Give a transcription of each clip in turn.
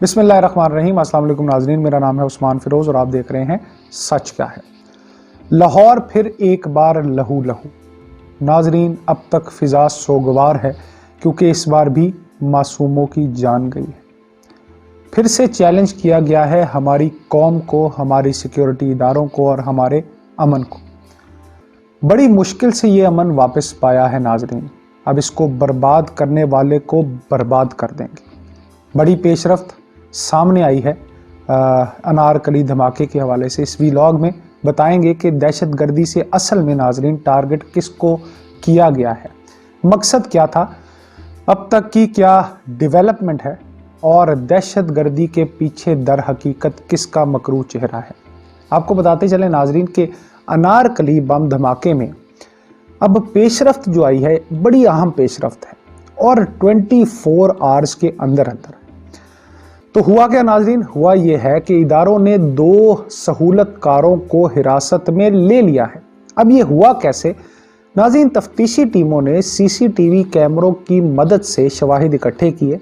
बिस्मिल्लाहिर्रहमानिर्रहीम। अस्सलाम वालेकुम नाज़रीन, मेरा नाम है उस्मान फिरोज़ और आप देख रहे हैं सच क्या है। लाहौर फिर एक बार लहू लहू। नाज़रीन, अब तक फ़िज़ा सोगवार है क्योंकि इस बार भी मासूमों की जान गई है। फिर से चैलेंज किया गया है हमारी कौम को, हमारी सिक्योरिटी इदारों को और हमारे अमन को। बड़ी मुश्किल से ये अमन वापस पाया है नाज़रीन। अब इसको बर्बाद करने वाले को बर्बाद कर देंगे। बड़ी पेशरफ्त सामने आई है अनारकली धमाके के हवाले से। इस वीलॉग में बताएंगे कि दहशतगर्दी से असल में नाज़रीन टारगेट किसको किया गया है, मकसद क्या था, अब तक की क्या डेवलपमेंट है और दहशतगर्दी के पीछे दर हकीकत किसका मकरू चेहरा है। आपको बताते चले नाज़रीन कि अनारकली बम धमाके में अब पेशरफ्त जो आई है बड़ी अहम पेशरफ्त है और 24 आवर्स के अंदर अंदर। तो हुआ क्या नाज़रीन, हुआ ये है कि इदारों ने 2 सहूलतकारों को हिरासत में ले लिया है। अब ये हुआ कैसे नाज़रीन, तफ्तीशी टीमों ने सीसीटीवी कैमरों की मदद से शवाहिद इकट्ठे किए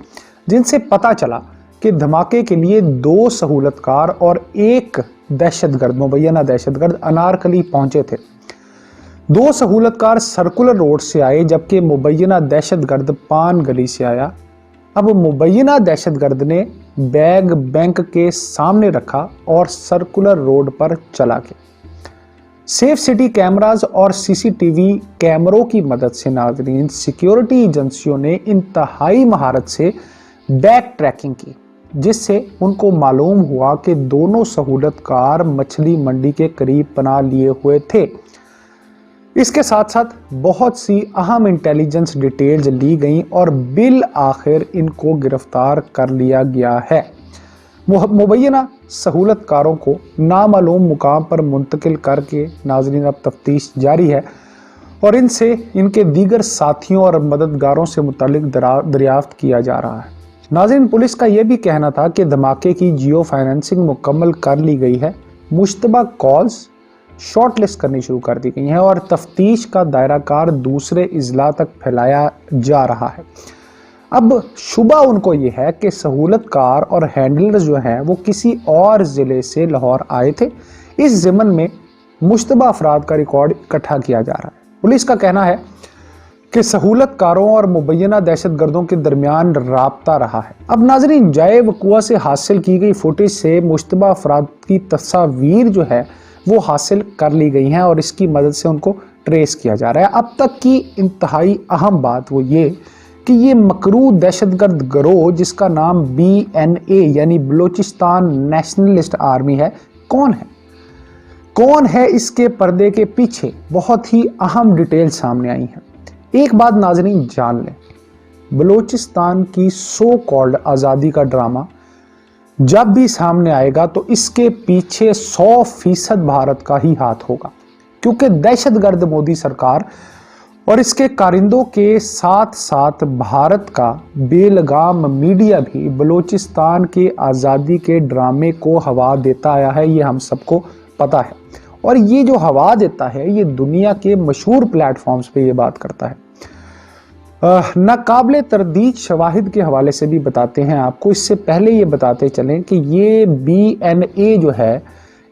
जिनसे पता चला कि धमाके के लिए 2 सहूलतकार और 1 दहशतगर्द, मुबैना दहशतगर्द अनारकली पहुंचे थे। 2 सहूलतकार सर्कुलर रोड से आए जबकि मुबैना दहशतगर्द पान गली से आया। अब मुबैना दहशतगर्द ने बैग बैंक के सामने रखा और सर्कुलर रोड पर चला गया। सेफ सिटी कैमराज और सीसीटीवी कैमरों की मदद से नाज़रीन सिक्योरिटी एजेंसियों ने इंतहाई महारत से बैक ट्रैकिंग की, जिससे उनको मालूम हुआ कि दोनों सहूलतकार मछली मंडी के करीब पनाह लिए हुए थे। इसके साथ साथ बहुत सी अहम इंटेलिजेंस डिटेल्स ली गई और बिल आखिर इनको गिरफ्तार कर लिया गया है। मुबैना सहूलतकारों को नामालूम मुकाम पर मुंतकिल करके नाज़रीन अब तफ्तीश जारी है और इनसे इनके दीगर साथियों और मददगारों से मुतालिक दरियाफ्त किया जा रहा है। नाज़रीन, पुलिस का यह भी कहना था कि धमाके की जियो फाइनेंसिंग मुकम्मल कर ली गई है, मुश्तबा कॉल्स शॉर्ट लिस्ट करनी शुरू कर दी गई हैं और तफ्तीश का दायरा कार दूसरे इजला तक फैलाया जा रहा है। अब शुबा उनको ये है कि सहूलतकार और हैंडलर जो हैं वो किसी और ज़िले से लाहौर आए थे। इस ज़िमन में मुश्तबा अफराद का रिकॉर्ड इकट्ठा किया जा रहा है। पुलिस का कहना है कि सहूलतकारों और मुबैना दहशतगर्दों के दरमियान राब्ता रहा है। अब नाज़रीन, जाए वक़ुआ से हासिल की गई फुटेज से मुश्तबा अफराद की तस्वीर जो है वो हासिल कर ली गई हैं और इसकी मदद से उनको ट्रेस किया जा रहा है। अब तक की इंतहाई अहम बात वो ये कि ये मकरू दहशतगर्द गिरोह जिसका नाम BNA यानी बलूचिस्तान नेशनलिस्ट आर्मी है, कौन है इसके पर्दे के पीछे, बहुत ही अहम डिटेल सामने आई हैं। एक बात नाज़रीन जान लें, बलूचिस्तान की सो कॉल्ड आज़ादी का ड्रामा जब भी सामने आएगा तो इसके पीछे 100% भारत का ही हाथ होगा, क्योंकि दहशतगर्द मोदी सरकार और इसके कारिंदों के साथ साथ भारत का बेलगाम मीडिया भी बलूचिस्तान के आज़ादी के ड्रामे को हवा देता आया है। ये हम सबको पता है और ये जो हवा देता है ये दुनिया के मशहूर प्लेटफॉर्म्स पे ये बात करता है। नाकाबिले तरदीद शवाहिद के हवाले से भी बताते हैं आपको। इससे पहले ये बताते चलें कि ये BNA जो है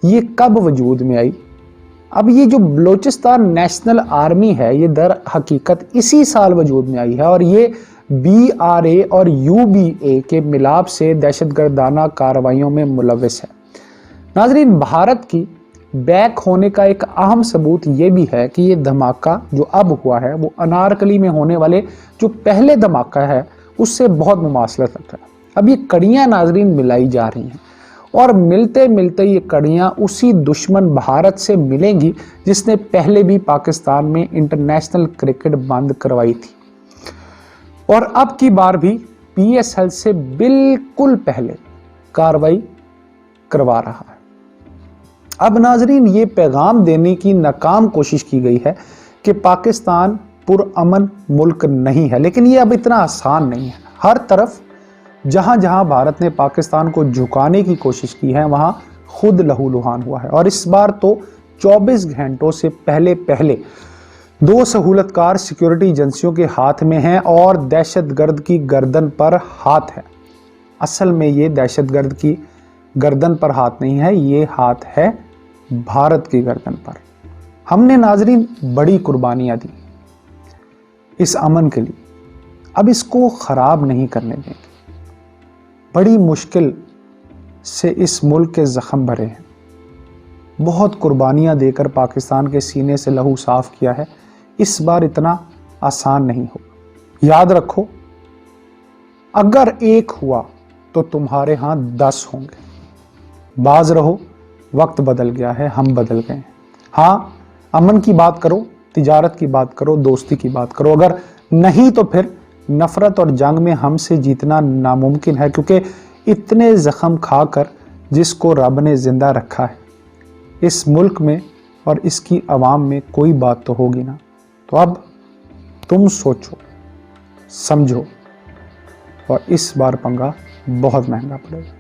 ये कब वजूद में आई। अब ये जो बलूचिस्तान नेशनल आर्मी है ये दर हकीकत इसी साल वजूद में आई है और ये BRA और UBA के मिलाप से दहशतगर्दाना कार्रवाइयों में मुलव्विस है। नाज़रीन, भारत की बैक होने का एक अहम सबूत ये भी है कि ये धमाका जो अब हुआ है वो अनारकली में होने वाले जो पहले धमाका है उससे बहुत मुमासलत रखता है। अब ये कड़ियाँ नाज़रीन मिलाई जा रही हैं और मिलते मिलते ये कड़ियाँ उसी दुश्मन भारत से मिलेंगी जिसने पहले भी पाकिस्तान में इंटरनेशनल क्रिकेट बंद करवाई थी और अब की बार भी PSL से बिल्कुल पहले कार्रवाई करवा रहा है। अब नाज़रीन, ये पैगाम देने की नाकाम कोशिश की गई है कि पाकिस्तान पुरअमन मुल्क नहीं है, लेकिन ये अब इतना आसान नहीं है। हर तरफ जहां जहां भारत ने पाकिस्तान को झुकाने की कोशिश की है वहां खुद लहूलुहान हुआ है और इस बार तो 24 घंटों से पहले 2 सहूलतकार सिक्योरिटी एजेंसियों के हाथ में हैं और दहशतगर्द की गर्दन पर हाथ है। اصل میں یہ دہشت گرد کی گردن پر ہاتھ نہیں ہے، یہ ہاتھ ہے بھارت کی گردن پر۔ ہم نے ناظرین بڑی قربانیاں دی اس امن کے لیے، اب اس کو خراب نہیں کرنے دیں گے۔ بڑی مشکل سے اس ملک کے زخم بھرے ہیں، بہت قربانیاں دے کر پاکستان کے سینے سے لہو صاف کیا ہے، اس بار اتنا آسان نہیں ہوگا۔ یاد رکھو، اگر ایک ہوا تو تمہارے ہاں 10 ہوں گے۔ باز رہو، وقت بدل گیا ہے، ہم بدل گئے ہیں۔ ہاں، امن کی بات کرو، تجارت کی بات کرو، دوستی کی بات کرو، اگر نہیں تو پھر نفرت اور جنگ میں ہم سے جیتنا ناممکن ہے، کیونکہ اتنے زخم کھا کر جس کو رب نے زندہ رکھا ہے اس ملک میں اور اس کی عوام میں کوئی بات تو ہوگی نا۔ تو اب تم سوچو، سمجھو، اور اس بار پنگا بہت مہنگا پڑے گا۔